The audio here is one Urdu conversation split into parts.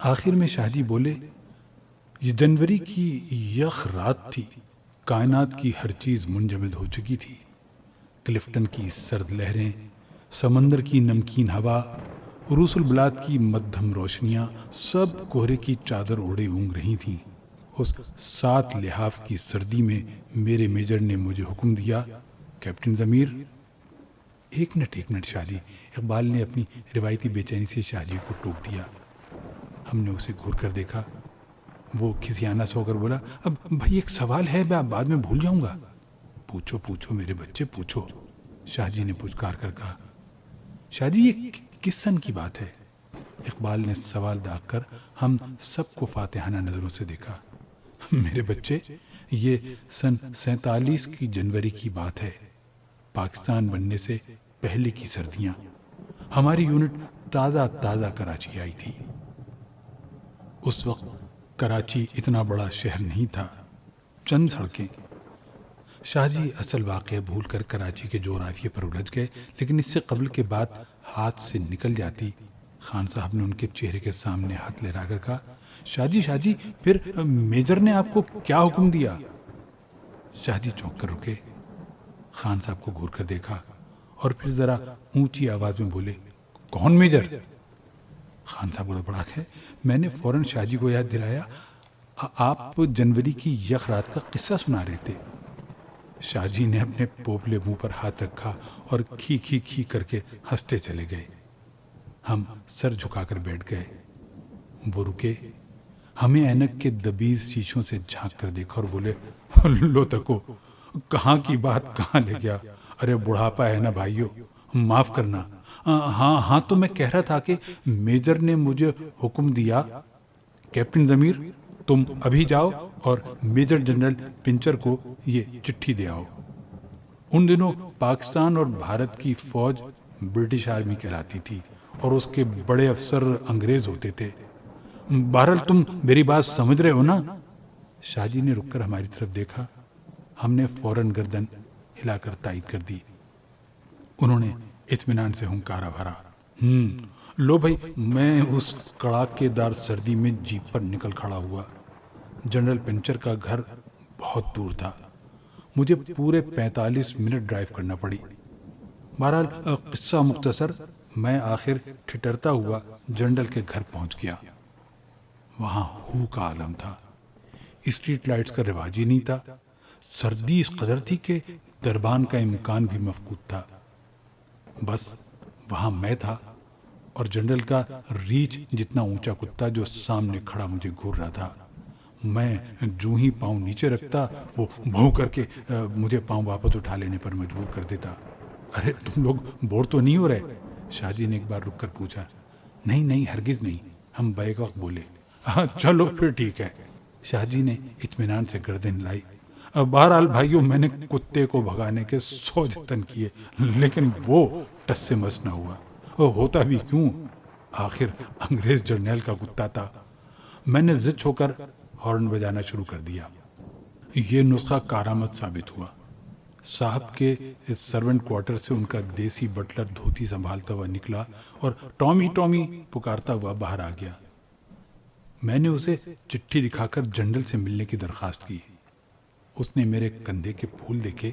آخر میں شاہ جی بولے، یہ جنوری کی یخ رات تھی، کائنات کی ہر چیز منجمد ہو چکی تھی، کلفٹن کی سرد لہریں، سمندر کی نمکین ہوا، عروس البلاد کی مدھم روشنیاں سب کوہرے کی چادر اوڑے اونگ رہی تھیں۔ اس 7 لحاف کی سردی میں میرے میجر نے مجھے حکم دیا، کیپٹن ضمیر۔ ایک منٹ شاہ جی، اقبال نے اپنی روایتی بے چینی سے شاہ جی کو ٹوک دیا۔ ہم نے اسے گھور کر دیکھا۔ وہ کھسیانہ سو کر بولا، اب بھائی ایک سوال ہے، میں بعد میں بھول جاؤں گا۔ پوچھو میرے بچے پوچھو، شاہ جی نے پچکار کر کہا۔ شاہ جی یہ کس سن کی بات ہے؟ اقبال نے سوال داغ کر ہم سب کو فاتحانہ نظروں سے دیکھا۔ میرے بچے، یہ سن 47 کی جنوری کی بات ہے، پاکستان بننے سے پہلے کی سردیاں۔ ہماری یونٹ تازہ کراچی آئی تھی۔ اس وقت کراچی اتنا بڑا شہر نہیں تھا، چند سڑکیں۔ شاہ جی اصل واقعہ بھول کر کراچی کے جغرافیے پر الجھ گئے، لیکن اس سے قبل کے بات ہاتھ سے نکل جاتی۔ خان صاحب نے ان کے چہرے کے سامنے ہاتھ لہرا کر کہا، شاہ جی پھر میجر نے آپ کو کیا حکم دیا؟ شاہ جی چونک کر رکے، خان صاحب کو گھور کر دیکھا اور پھر ذرا اونچی آواز میں بولے، کون میجر؟ خان صاحب بڑا بڑا ہے۔ میں نے فوراً شاہ جی کو یاد دلایا، آپ جنوری کی یک رات کا قصہ سنا رہے تھے۔ شاہ جی نے اپنے پوپلے منہ پر ہاتھ رکھا اور کھی کر کے ہنستے چلے گئے۔ ہم سر جھکا کر بیٹھ گئے۔ وہ رکے، ہمیں اینک کے دبیز شیشوں سے جھانک کر دیکھا اور بولے، لو تکو، کہاں کی بات کہاں لے گیا؟ ارے بڑھاپا ہے نا بھائیو، معاف کرنا۔ ہاں تو میں کہہ رہا تھا کہ میجر نے مجھے حکم دیا، کیپٹن ضمیر تم ابھی جاؤ اور میجر جنرل پنچر کو یہ چٹھی دے آؤ۔ ان دنوں پاکستان اور بھارت کی فوج برٹش آرمی کہلاتی تھی اور اس کے بڑے افسر انگریز ہوتے تھے۔ بہرحال تم میری بات سمجھ رہے ہو نا؟ شاہ جی نے رک کر ہماری طرف دیکھا۔ ہم نے فوراً گردن ہلا کر تائید کر دی۔ انہوں نے اطمینان سے ہنکارا بھرا، لو بھائی، میں اس کڑاکے دار سردی میں جیپ پر نکل کھڑا ہوا۔ جنرل پنچر کا گھر بہت دور تھا، مجھے پورے 45 منٹ ڈرائیو کرنا پڑی۔ بہرحال قصہ مختصر، میں آخر ٹھٹرتا ہوا جنرل کے گھر پہنچ گیا۔ وہاں ہو کا عالم تھا، اسٹریٹ لائٹس کا رواج ہی نہیں تھا۔ سردی اس قدر تھی کہ دربان کا امکان بھی مفقود تھا۔ بس وہاں میں تھا اور جنرل کا ریچھ جتنا اونچا کتا جو سامنے کھڑا مجھے گھور رہا تھا۔ میں جو ہی پاؤں نیچے رکھتا، وہ بھوں کر کے مجھے پاؤں واپس اٹھا لینے پر مجبور کر دیتا۔ ارے تم لوگ بور تو نہیں ہو رہے؟ شاہ جی نے ایک بار رک کر پوچھا۔ نہیں ہرگز نہیں، ہم بیک وقت بولے۔ چلو پھر ٹھیک ہے۔ شاہ جی نے اطمینان سے گردن ہلائی۔ بہرحال بھائیوں، میں نے کتے کو بھگانے کے 100 جتن کیے، لیکن وہ ٹس سے مس نہ ہوا۔ ہوتا بھی کیوں، آخر انگریز جرنیل کا کتا تھا۔ میں نے ضد ہو کر ہارن بجانا شروع کر دیا۔ یہ نسخہ کارآمد ثابت ہوا۔ صاحب کے سرونٹ کوارٹر سے ان کا دیسی بٹلر دھوتی سنبھالتا ہوا نکلا اور ٹامی پکارتا ہوا باہر آ گیا۔ میں نے اسے چٹھی دکھا کر جنرل سے ملنے کی درخواست کی۔ اس نے میرے کندھے کے پھول دیکھے،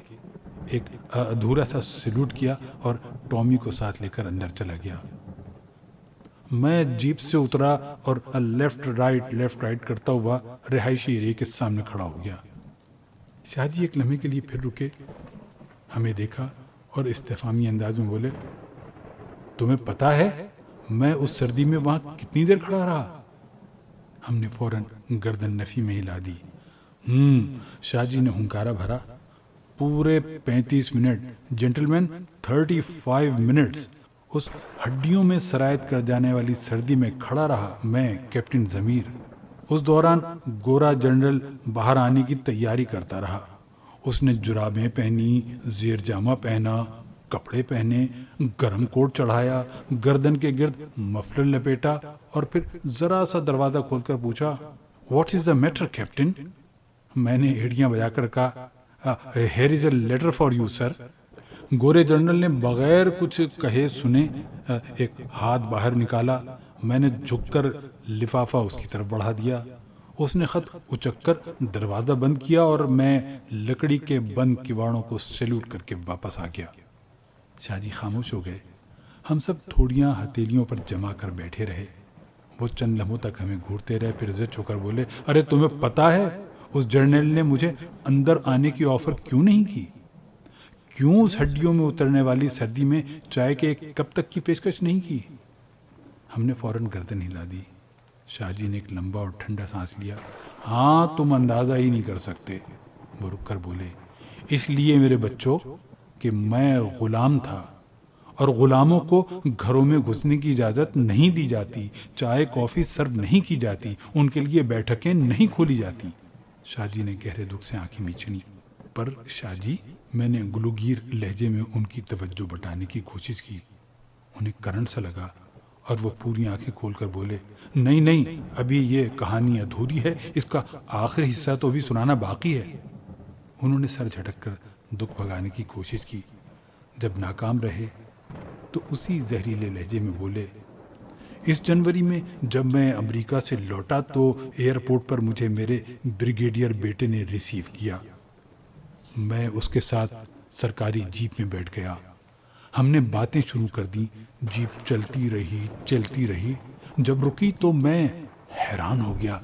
ایک ادھورا سا سلوٹ کیا اور ٹامی کو ساتھ لے کر اندر چلا گیا۔ میں جیپ سے اترا اور لیفٹ رائٹ کرتا ہوا رہائشی ایریا کے سامنے کھڑا ہو گیا۔ شاہ جی ایک لمحے کے لیے پھر رکے، ہمیں دیکھا اور استفہامی انداز میں بولے، تمہیں پتا ہے میں اس سردی میں وہاں کتنی دیر کھڑا رہا؟ ہم نے فوراً گردن نفی میں ہلا دی۔ شاہ جی نے ہنکارا بھرا، پورے 35 منٹ، جنٹلمین 35 منٹس اس ہڈیوں میں سرایت کر جانے والی سردی میں کھڑا رہا میں، کیپٹن ضمیر۔ اس دوران گورا جنرل باہر آنے کی تیاری کرتا رہا۔ اس نے جرابیں پہنی، زیر جامہ پہنا، کپڑے پہنے، گرم کوٹ چڑھایا، گردن کے گرد مفلر لپیٹا اور پھر ذرا سا دروازہ کھول کر پوچھا، what is the matter captain? میں نے ایڑیاں بجا کر کہا، here is a letter for you sir. گورے جنرل نے بغیر کچھ کہے سنے ایک ہاتھ باہر نکالا، میں نے جھک کر لفافہ اس کی طرف بڑھا دیا۔ اس نے خط اچک کر دروازہ بند کیا اور میں لکڑی کے بند کواڑوں کو سیلوٹ کر کے واپس آ گیا۔ شاہ جی خاموش ہو گئے۔ ہم سب تھوڑیاں ہتھیلیوں پر جما کر بیٹھے رہے۔ وہ چند لمحوں تک ہمیں گھورتے رہے، پھر زد ہو کر بولے، ارے تمہیں پتا ہے اس جرنیل نے مجھے اندر آنے کی آفر کیوں نہیں کی؟ کیوں اس ہڈیوں میں اترنے والی سردی میں چائے کے ایک کپ تک کی پیشکش نہیں کی؟ ہم نے فوراً گردن ہلا دی۔ شاہ جی نے ایک لمبا اور ٹھنڈا سانس لیا۔ ہاں تم اندازہ ہی نہیں کر سکتے، وہ رک کر بولے، اس لیے میرے بچوں کہ میں غلام تھا اور غلاموں کو گھروں میں گھسنے کی اجازت نہیں دی جاتی، چائے کافی سرو نہیں کی جاتی، ان کے لیے بیٹھکیں نہیں کھولی جاتی۔ شاہ جی نے گہرے دکھ سے آنکھیں میچنی۔ پر شاہ جی، میں نے گلوگیر لہجے میں ان کی توجہ بٹانے کی کوشش کی۔ انہیں کرنٹ سا لگا اور وہ پوری آنکھیں کھول کر بولے، نہیں نہیں، ابھی یہ کہانی ادھوری ہے، اس کا آخری حصہ تو ابھی سنانا باقی ہے۔ انہوں نے سر جھٹک کر دکھ بھگانے کی کوشش کی۔ جب ناکام رہے تو اسی زہریلے لہجے میں بولے، اس جنوری میں جب میں امریکہ سے لوٹا تو ایئرپورٹ پر مجھے میرے بریگیڈیئر بیٹے نے ریسیو کیا۔ میں اس کے ساتھ سرکاری جیپ میں بیٹھ گیا۔ ہم نے باتیں شروع کر دیں۔ جیپ چلتی رہی۔ جب رکی تو میں حیران ہو گیا،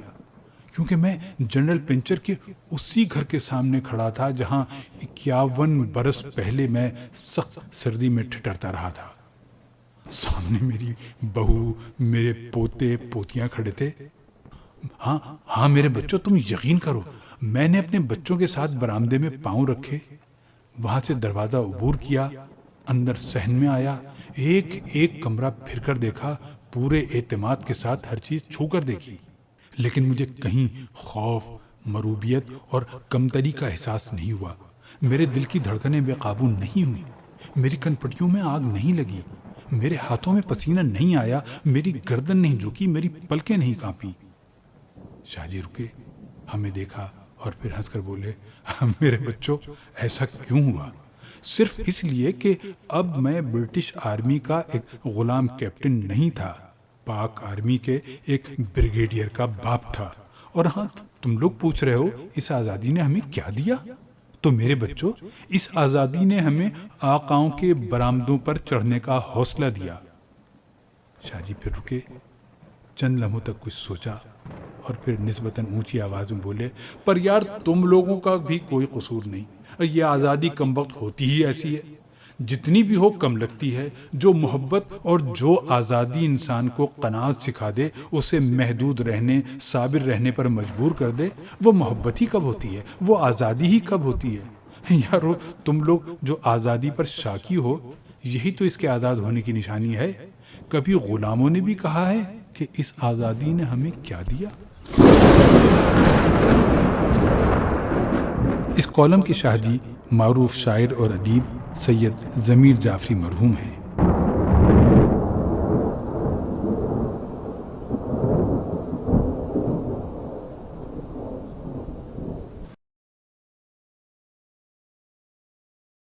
کیونکہ میں جنرل پنچر کے اسی گھر کے سامنے کھڑا تھا جہاں 51 برس پہلے میں سخت سردی میں ٹھٹرتا رہا تھا۔ سامنے میری بہو، میرے پوتے پوتیاں کھڑے تھے۔ ہاں میرے بچوں، تم یقین کرو، میں نے اپنے بچوں کے ساتھ برآمدے میں پاؤں رکھے، وہاں سے دروازہ عبور کیا، اندر صحن میں آیا، ایک کمرہ پھر کر دیکھا، پورے اعتماد کے ساتھ ہر چیز چھو کر دیکھی، لیکن مجھے کہیں خوف، مروبیت اور کمتری کا احساس نہیں ہوا۔ میرے دل کی دھڑکنیں بے قابو نہیں ہوئی، میری کن پٹیوں میں آگ نہیں لگی، میرے ہاتھوں میں پسینہ نہیں آیا، میری گردن نہیں جھکی، میری پلکیں نہیں کانپی۔ شاہ جی رکے، ہمیں دیکھا اور پھر ہنس کر بولے، میرے بچوں، ایسا کیوں ہوا؟ صرف اس لیے کہ اب میں برٹش آرمی کا ایک غلام کیپٹن نہیں تھا، پاک آرمی کے ایک بریگیڈیئر کا باپ تھا۔ اور ہاں، تم لوگ پوچھ رہے ہو اس آزادی نے ہمیں کیا دیا؟ تو میرے بچوں، اس آزادی نے ہمیں آقاؤں کے برآمدوں پر چڑھنے کا حوصلہ دیا۔ شاہ جی پھر رکے، چند لمحوں تک کچھ سوچا اور پھر نسبتاً اونچی آواز میں بولے، پر یار تم لوگوں کا بھی کوئی قصور نہیں، یہ آزادی کم وقت ہوتی ہی ایسی ہے، جتنی بھی ہو کم لگتی ہے۔ جو محبت اور جو آزادی انسان کو قناعت سکھا دے، اسے محدود رہنے، صابر رہنے پر مجبور کر دے، وہ محبت ہی کب ہوتی ہے، وہ آزادی ہی کب ہوتی ہے؟ یارو، تم لوگ جو آزادی پر شاکی ہو، یہی تو اس کے آزاد ہونے کی نشانی ہے۔ کبھی غلاموں نے بھی کہا ہے کہ اس آزادی نے ہمیں کیا دیا؟ اس کالم کے شاہ جی معروف شاعر اور ادیب سید ضمیر جعفری مرحوم ہیں۔